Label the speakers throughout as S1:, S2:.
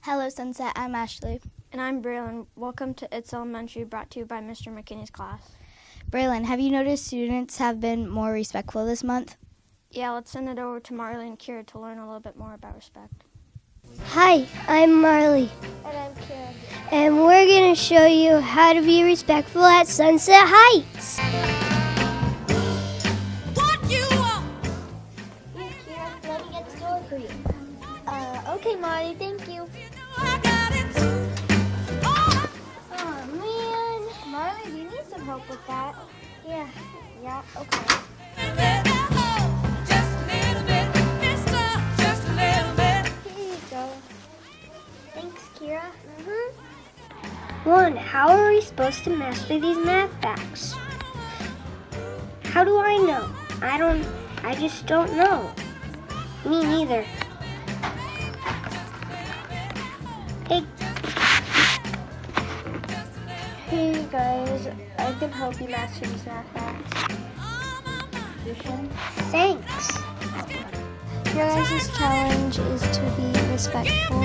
S1: Hello, Sunset. I'm Ashley.
S2: And I'm Braylon. Welcome to It's Elementary, brought to you by Mr. McKinney's class.
S1: Braylon, have you noticed students have been more respectful this month?
S2: Yeah, let's send it over to Marley and Kira to learn a little bit more about respect.
S3: Hi, I'm Marley.
S2: And I'm Kira.
S3: And we're going to show you how to be respectful at Sunset Heights.
S4: What you want?
S3: Here, Kira, let me get the door for you. Okay, Marley, thank you.
S4: I got it. Oh,
S3: Oh, man. Marley, do you need some help with that? Yeah, okay.
S4: just a little bit, mister, just a little bit.
S3: Here you go. Thanks, Kira. 1. How are we supposed to master these math facts? How do I know? I just don't know. Me neither. Hey guys, I can help you master these math facts. Thanks.
S1: Your guys' challenge is to be respectful.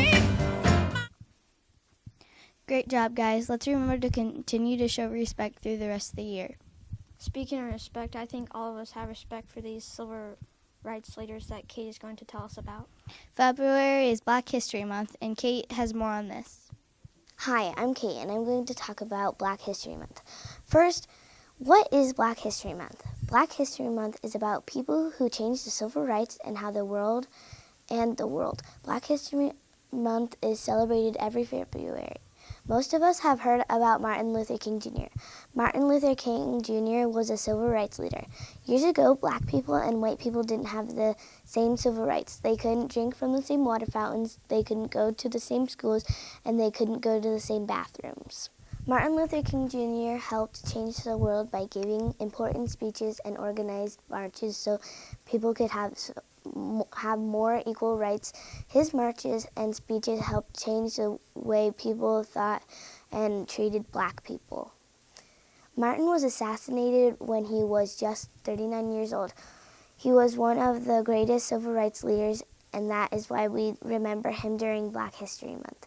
S1: Great job, guys. Let's remember to continue to show respect through the rest of the year.
S2: Speaking of respect, I think all of us have respect for these civil rights leaders that Kate is going to tell us about.
S1: February is Black History Month, and Kate has more on this.
S5: Hi, I'm Kate, and I'm going to talk about Black History Month. First, what is Black History Month? Black History Month is about people who changed the civil rights and how the world. Black History Month is celebrated every February. Most of us have heard about Martin Luther King Jr. Martin Luther King Jr. was a civil rights leader. Years ago, black people and white people didn't have the same civil rights. They couldn't drink from the same water fountains, they couldn't go to the same schools, and they couldn't go to the same bathrooms. Martin Luther King Jr. helped change the world by giving important speeches and organized marches so people could have more equal rights. His marches and speeches helped change the way people thought and treated black people. Martin was assassinated when he was just 39 years old. He was one of the greatest civil rights leaders, and that is why we remember him during Black History Month.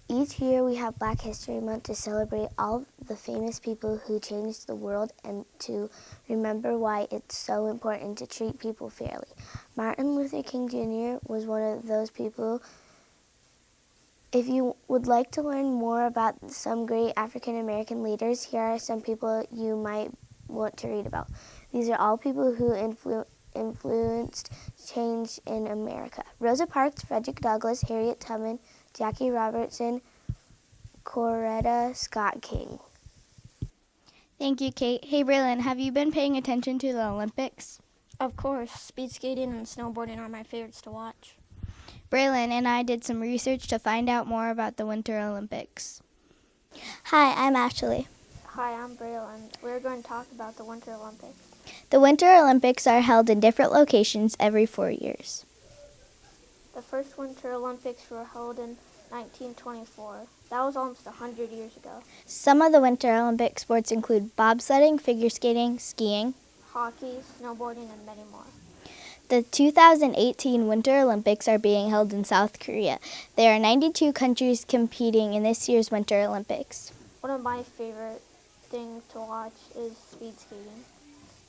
S5: Each year we have Black History Month to celebrate all the famous people who changed the world and to remember why it's so important to treat people fairly. Martin Luther King Jr. was one of those people. If you would like to learn more about some great African American leaders, here are some people you might want to read about. These are all people who influenced change in America. Rosa Parks, Frederick Douglass, Harriet Tubman, Jackie Robertson, Coretta Scott King.
S1: Thank you, Kate. Hey, Braylon, have you been paying attention to the Olympics?
S2: Of course, speed skating and snowboarding are my favorites to watch.
S1: Braylon and I did some research to find out more about the Winter Olympics.
S5: Hi, I'm Ashley.
S2: Hi, I'm Braylon. We're going to talk about the Winter Olympics.
S1: The Winter Olympics are held in different locations every 4 years.
S2: The first Winter Olympics were held in 1924. That was almost 100 years ago.
S1: Some of the Winter Olympic sports include bobsledding, figure skating, skiing,
S2: Hockey, snowboarding, and many more.
S1: The 2018 Winter Olympics are being held in South Korea. There are 92 countries competing in this year's Winter Olympics.
S2: One of my favorite things to watch is speed skating.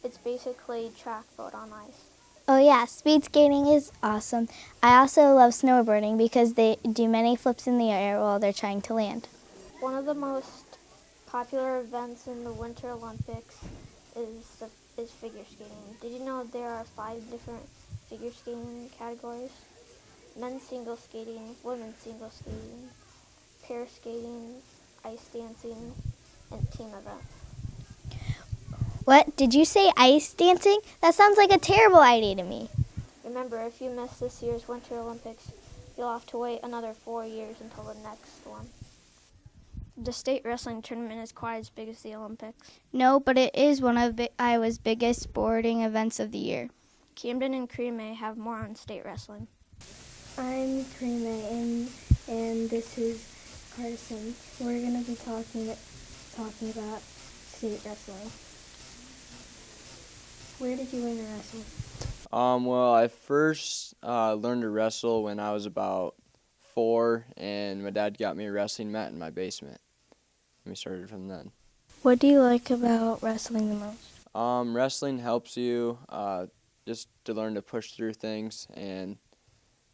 S2: It's basically track but on ice.
S1: Oh yeah, speed skating is awesome. I also love snowboarding because they do many flips in the air while they're trying to land.
S2: One of the most popular events in the Winter Olympics is figure skating. Did you know there are 5 different figure skating categories? Men's single skating, women's single skating, pair skating, ice dancing, and team event.
S1: What? Did you say ice dancing? That sounds like a terrible idea to me.
S2: Remember, if you miss this year's Winter Olympics, you'll have to wait another 4 years until the next one. The state wrestling tournament is quite as big as the Olympics.
S1: No, but it is one of Iowa's biggest sporting events of the year.
S2: Camden and Creme have more on state wrestling.
S3: I'm Karina, and this is Carson. We're going to be talking about state wrestling. Where did you learn to wrestle?
S6: Well, I first learned to wrestle when I was about 4, and my dad got me a wrestling mat in my basement. And we started from then.
S1: What do you like about wrestling the most?
S6: Wrestling helps you just to learn to push through things, and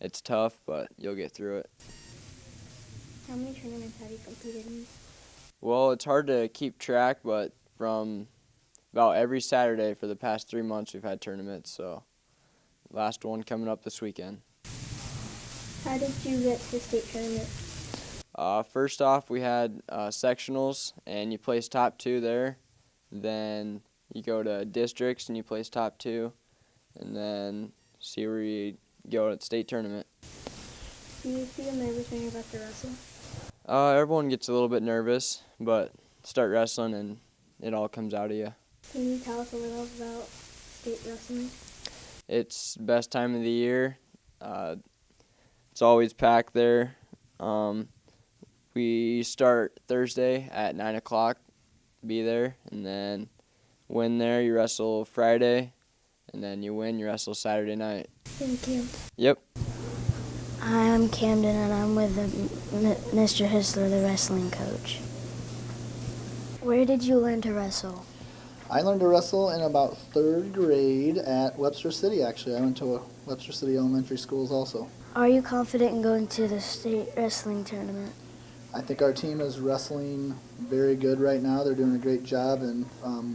S6: it's tough, but you'll get through it.
S3: How many tournaments have you competed in?
S6: Well, it's hard to keep track, but from about every Saturday for the past 3 months we've had tournaments, so last one coming up this weekend.
S3: How did you get to the state tournament?
S6: First off, we had sectionals, and you place top 2 there. Then you go to districts, and you place top 2, and then see where you go at the state tournament.
S3: Do you feel nervous when you're about to wrestle?
S6: Everyone gets a little bit nervous, but start wrestling, and it all comes out of you.
S3: Can you tell us a little about state wrestling?
S6: It's the best time of the year. It's always packed there. We start Thursday at 9 o'clock, be there, and then win there, you wrestle Friday, and then you win, you wrestle Saturday night.
S3: Thank you.
S6: Yep.
S5: I'm Camden, and I'm with Mr. Hisler, the wrestling coach. Where did you learn to wrestle?
S7: I learned to wrestle in about 3rd grade at Webster City, actually. I went to a Webster City elementary schools also.
S5: Are you confident in going to the state wrestling tournament?
S7: I think our team is wrestling very good right now. They're doing a great job, and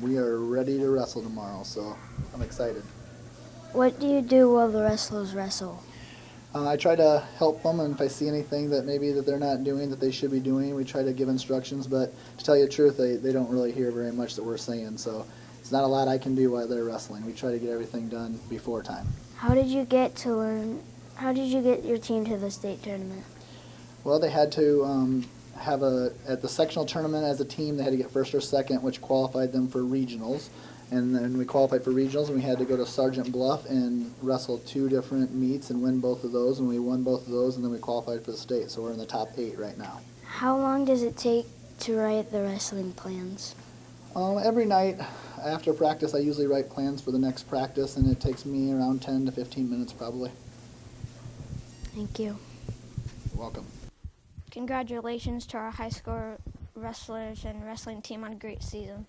S7: we are ready to wrestle tomorrow, so I'm excited.
S5: What do you do while the wrestlers wrestle?
S7: I try to help them, and if I see anything that maybe that they're not doing that they should be doing, we try to give instructions, but to tell you the truth, they don't really hear very much that we're saying, so it's not a lot I can do while they're wrestling. We try to get everything done before time.
S5: How did you get your team to the state tournament?
S7: Well, they had to at the sectional tournament as a team, they had to get first or second, which qualified them for regionals. And then we qualified for regionals, and we had to go to Sergeant Bluff and wrestle 2 different meets and win both of those, and we won both of those, and then we qualified for the state. So we're in the top 8 right now.
S5: How long does it take to write the wrestling plans?
S7: Every night after practice, I usually write plans for the next practice, and it takes me around 10 to 15 minutes probably.
S5: Thank you.
S7: You're welcome.
S2: Congratulations to our high school wrestlers and wrestling team on a great season.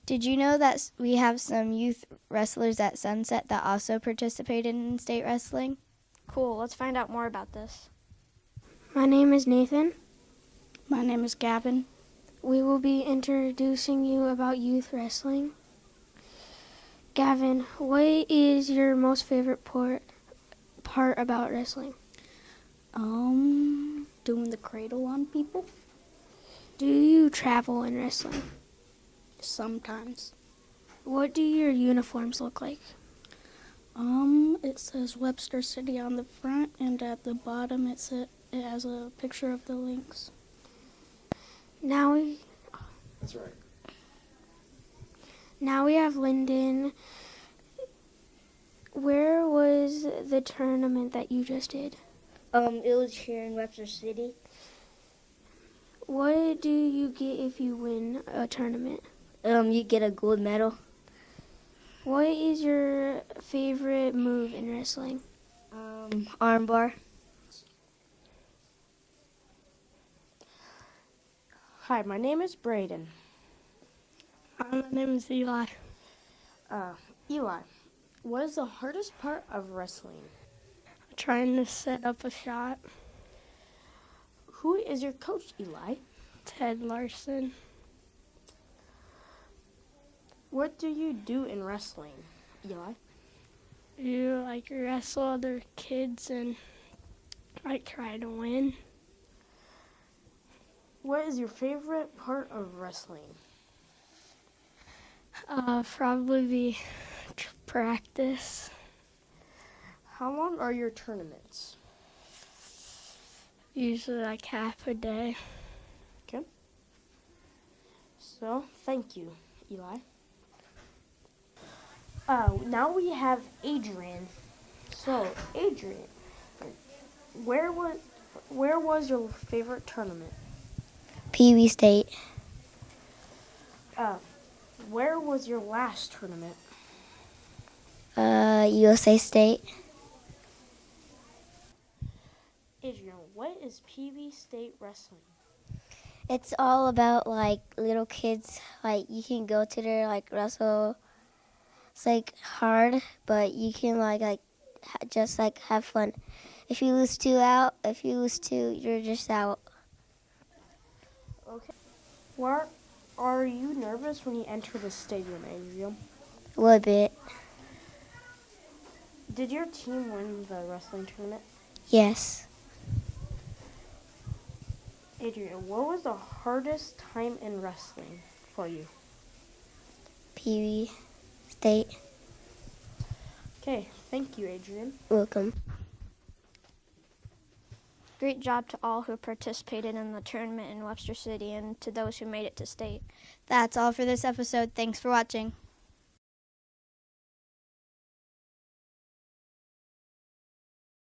S1: Did you know that we have some youth wrestlers at Sunset that also participated in state wrestling?
S2: Cool, let's find out more about this.
S3: My name is Nathan.
S1: My name is Gavin.
S3: We will be introducing you about youth wrestling. Gavin, what is your most favorite part about wrestling?
S1: Doing the cradle on people.
S3: Do you travel in wrestling?
S1: Sometimes.
S3: What do your uniforms look like?
S1: It says Webster City on the front, and at the bottom it has a picture of the Lynx.
S7: That's right.
S3: Now we have Lyndon. Where was the tournament that you just did?
S8: It was here in Webster City.
S3: What do you get if you win a tournament?
S8: You get a gold medal.
S3: What is your favorite move in wrestling?
S8: Armbar.
S9: Hi, my name is Braden.
S3: My name is Eli.
S9: Eli, what is the hardest part of wrestling?
S3: Trying to set up a shot.
S9: Who is your coach, Eli?
S3: Ted Larson.
S9: What do you do in wrestling, Eli?
S3: You wrestle other kids and try to win.
S9: What is your favorite part of wrestling?
S3: Probably the practice.
S9: How long are your tournaments?
S3: Usually half a day.
S9: Okay. So, thank you, Eli. Now we have Adrian. So, Adrian, where was your favorite tournament?
S5: Pee Wee State.
S9: Where was your last tournament?
S5: USA State.
S9: Adrian, what is PB State Wrestling?
S3: It's all about like little kids. Like you can go to there like wrestle. It's like hard, but you can just like have fun. If you lose two, you're just out.
S9: Okay. Where are you nervous when you enter the stadium, Adrian?
S3: A little bit.
S9: Did your team win the wrestling tournament?
S3: Yes.
S9: Adrian, what was the hardest time in wrestling for you?
S3: PB State.
S9: Okay, thank you, Adrian.
S3: Welcome.
S2: Great job to all who participated in the tournament in Webster City and to those who made it to state.
S1: That's all for this episode. Thanks for watching.